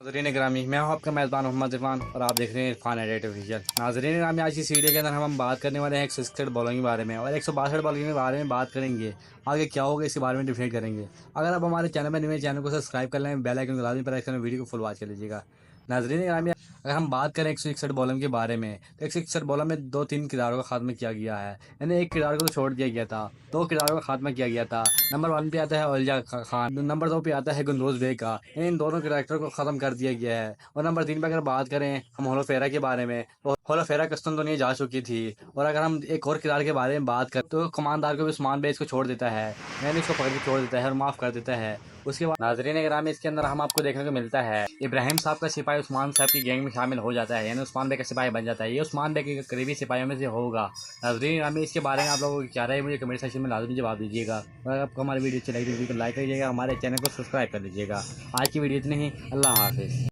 नाज़रीन ग्रामी, मैं हूं आपका मेज़बान मोहम्मद इरफान और आप देख रहे हैं इरफान एडिट ऑफिशियल। नाज़रीन ग्रामी, आज की इस वीडियो के अंदर हम बात करने वाले हैं 161 बॉलिंग के बारे में और 162 बॉलिंग के बारे में बात करेंगे। आगे क्या होगा इसके बारे में डिफाइन करेंगे। अगर आप हमारे चैनल में नए, चैनल को सब्सक्राइब कर लें, बेल आइकन को लाजमी प्रेस करें, वीडियो को फुल वॉच कर लीजिएगा। नाज़रीन ग्रामी, अगर हम बात करें 161 बॉलर के बारे में तो 161 बॉलर में 2-3 किरदारों का खात्मा किया गया है, यानी एक किरदार को तो छोड़ दिया गया था, 2 किरदारों का खात्मा किया गया था। नंबर 1 पे आता है औलिया खान, नंबर 2 पे आता है गुलरोज बेग का। इन दोनों कैरेक्टर को ख़त्म कर दिया गया है। और नंबर 3 पे अगर बात करें हम होलो फेरा के बारे में, तो होलो फेरा कस्टम दुनिया जा चुकी थी। और अगर हम एक और किरदार के बारे में बात करें तो कमानदार को भी उस्मान बेग इसको छोड़ देता है, यानी इसको पकड़ के छोड़ देता है और माफ़ कर देता है। उसके बाद नाजरीन ग्रामी, इसके अंदर हम आपको देखने को मिलता है इब्राहिम साहब का सिपाही उस्मान साहब की गैंग में शामिल हो जाता है, यानी उस्मान बेग का सिपाही बन जाता है। ये उस्मान बेग के करीबी सिपाहियों में से होगा। नाजरीन ग्रामी, इसके बारे में आप लोगों को क्या राय है, मुझे कमेंट सेक्शन में लाजमी जवाब दीजिएगा। अगर आपको हमारी वीडियो अच्छी लगी तो वीडियो को लाइक करिएगा, हमारे चैनल को सब्सक्राइब कर लीजिएगा। आज की वीडियो इतनी ही। अल्लाह हाफिज़।